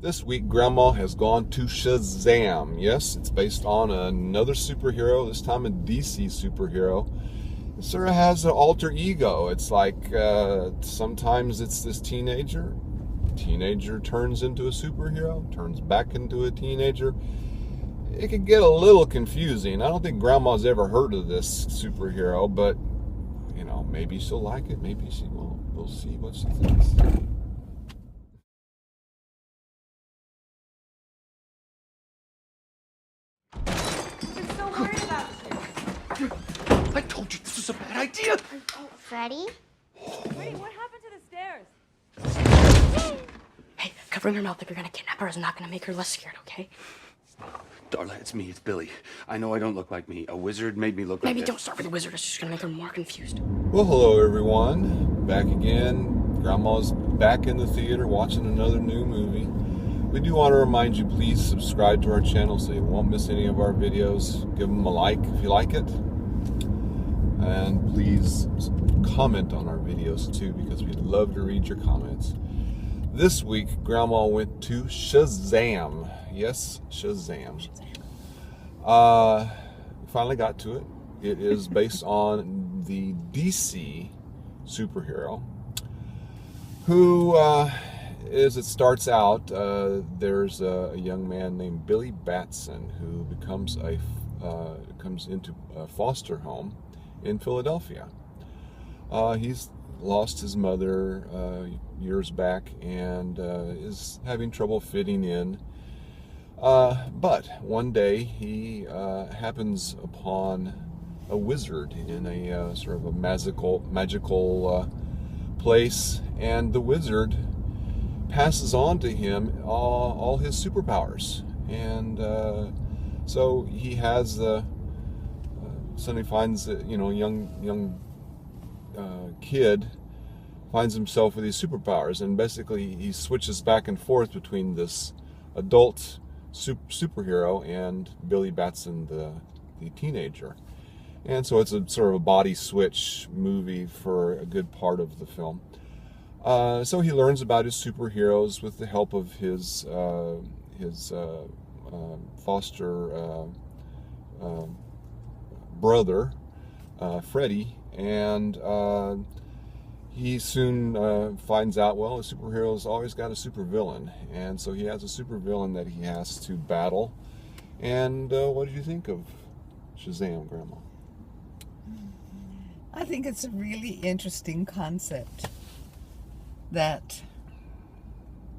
This week, Grandma has gone to Shazam. Yes, it's based on another superhero, this time a DC superhero. It sort of has an alter ego. It's like sometimes it's this teenager turns into a superhero, turns back into a teenager. It can get a little confusing. I don't think Grandma's ever heard of this superhero, but, you know, maybe she'll like it, maybe she won't. We'll see what she thinks. I'm so worried about you. I told you this was a bad idea. Oh, Freddie? Freddie, what happened to the stairs? Hey, covering her mouth if you're gonna kidnap her is not gonna make her less scared, okay? Darla, it's me. It's Billy. I know I don't look like me. A wizard made me look like Maybe this. don't start with the wizard. It's just gonna make her more confused. Well, hello everyone. Back again. Grandma's back in the theater watching another new movie. We do want to remind you, please subscribe to our channel so you won't miss any of our videos. Give them a like if you like it. And please comment on our videos too, because we'd love to read your comments. This week, Grandma went to Shazam. Yes, Shazam. We finally got to it. It is based on the DC superhero who, as it starts out, there's a young man named Billy Batson who comes into a foster home in Philadelphia. He's lost his mother years back and is having trouble fitting in. But one day he happens upon a wizard in a sort of a magical place, and the wizard passes on to him all his superpowers. And so he has suddenly finds a young kid finds himself with these superpowers, and basically he switches back and forth between this adult superhero and Billy Batson, the teenager. And so it's a sort of a body switch movie for a good part of the film. So he learns about his superheroes with the help of his foster brother, Freddie, and he soon finds out, well, a superhero's always got a supervillain, and so he has a supervillain that he has to battle. And what did you think of Shazam, Grandma? I think it's a really interesting concept that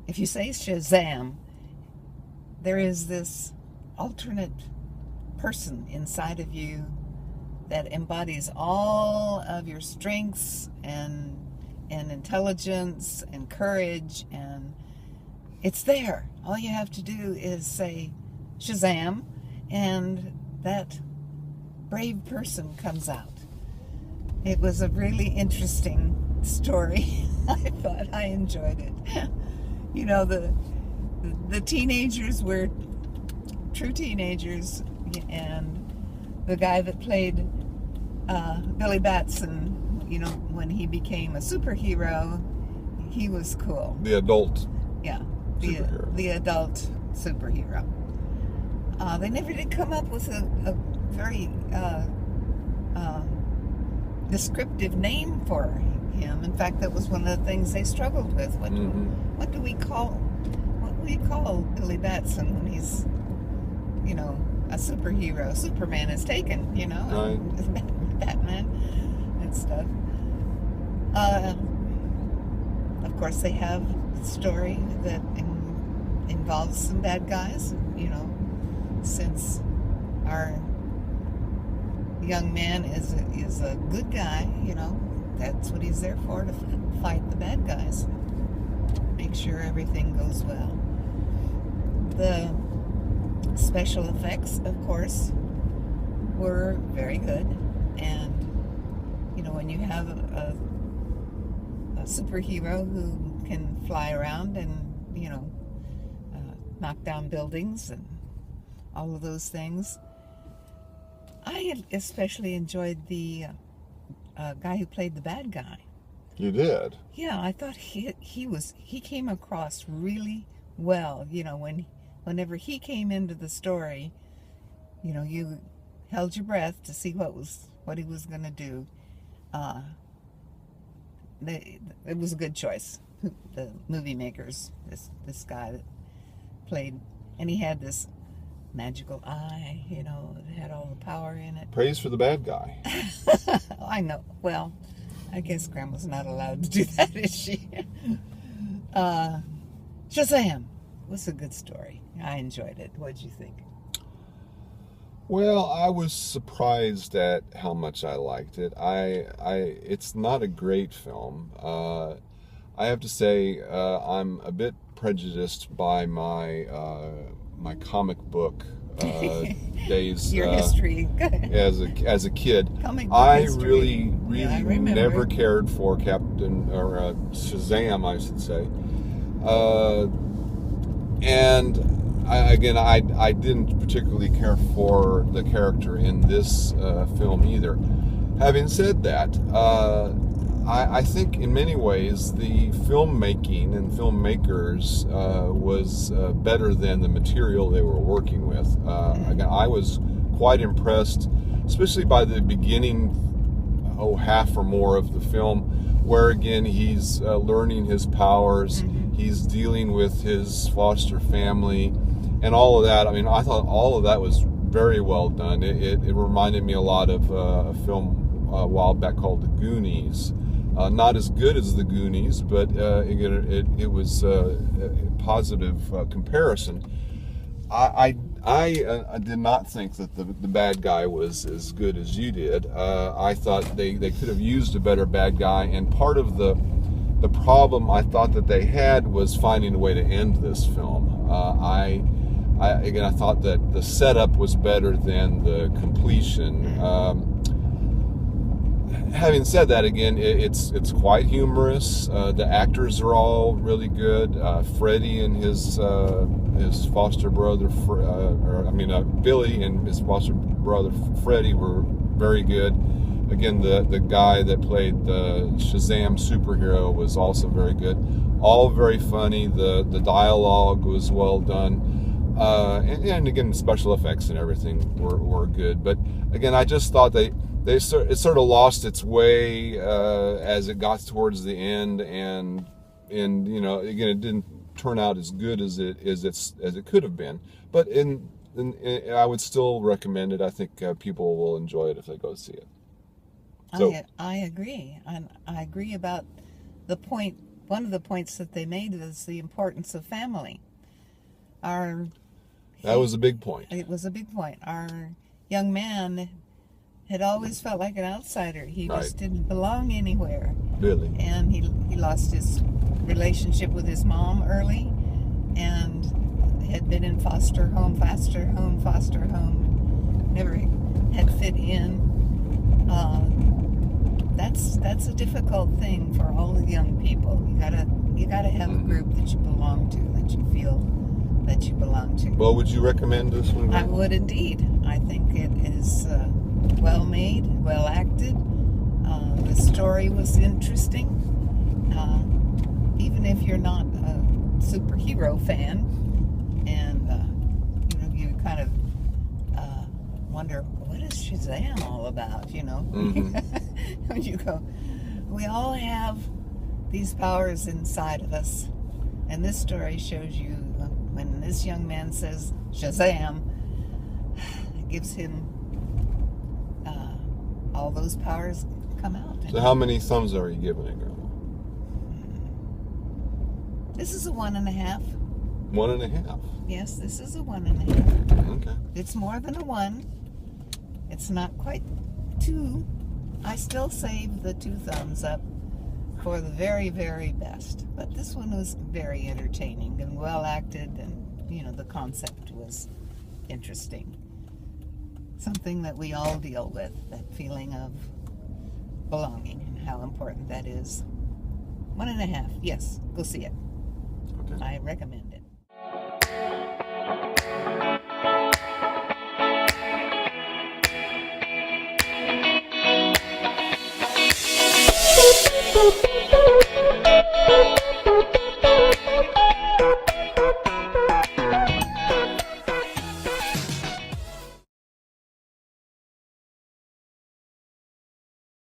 if you say Shazam, there is this alternate person inside of you that embodies all of your strengths and intelligence and courage, and it's there. All you have to do is say Shazam, and that brave person comes out. It was a really interesting story. I thought I enjoyed it. You know, the teenagers were true teenagers, and the guy that played Billy Batson, you know, when he became a superhero, he was cool. The adult superhero. The adult superhero. They never did come up with a very descriptive name for him. In fact, that was one of the things they struggled with. What do we call Billy Batson when he's, you know, a superhero? Superman is taken, you know, right. Batman and stuff. Of course, they have a story that involves some bad guys, you know, since our young man is a good guy, you know, that's what he's there for, to fight the bad guys, make sure everything goes well. The special effects, of course, were very good, and you know, when you have a superhero who can fly around and, you know, knock down buildings and all of those things. I especially enjoyed the guy who played the bad guy. You did? Yeah, I thought he came across really well. Whenever he came into the story, you held your breath to see what he was going to do. It was a good choice. The movie makers, this guy that played, and he had this magical eye, that had all the power in it. Praise for the bad guy. I know. Well, I guess Grandma's not allowed to do that, is she? Shazam was a good story. I enjoyed it. What did you think? Well, I was surprised at how much I liked it. It's not a great film. I have to say, I'm a bit prejudiced by my my comic book days. Your history. as a kid, I really never cared for Shazam, I should say. And I didn't particularly care for the character in this film either. Having said that, I think in many ways the filmmaking and filmmakers was better than the material they were working with. Again, I was quite impressed, especially by the beginning, half or more of the film, where again he's learning his powers, he's dealing with his foster family, and all of that. I mean, I thought all of that was very well done. It reminded me a lot of a film a while back called The Goonies. Not as good as The Goonies, but again, it was a positive comparison. I did not think that the bad guy was as good as you did. I thought they could have used a better bad guy, and part of the problem I thought that they had was finding a way to end this film. I thought that the setup was better than the completion. Having said that, again, it's quite humorous. The actors are all really good. Freddie and his foster brother, Billy and his foster brother Freddie were very good. Again, the guy that played the Shazam superhero was also very good. All very funny. The dialogue was well done. And again, special effects and everything were good. But again, I just thought it sort of lost its way as it got towards the end, and again, it didn't turn out as good as it could have been. But I would still recommend it. I think people will enjoy it if they go see it. So, I agree, and I agree about the point. One of the points that they made is the importance of family. That was a big point. It was a big point. Our young man had always felt like an outsider. He just didn't belong anywhere. Really? And he lost his relationship with his mom early, and had been in foster home. Never had fit in. That's a difficult thing for all the young people. You gotta have a group that you belong to, that you feel that you belong to. Well, would you recommend this one? I would indeed. I think it is well made, well acted. The story was interesting. Even if you're not a superhero fan, and you kind of wonder, what is Shazam all about? When you go, we all have these powers inside of us, and this story shows you when this young man says Shazam, it gives him all those powers come out. So how many thumbs are you giving it, Grandma? This is a 1.5. 1.5? Yes, this is a 1.5. Okay. It's more than a 1. It's not quite 2. I still save the 2 thumbs up for the very, very best. But this one was very entertaining and well acted, and the concept was interesting. Something that we all deal with, that feeling of belonging and how important that is. 1.5, yes, go see it. Okay. I recommend it.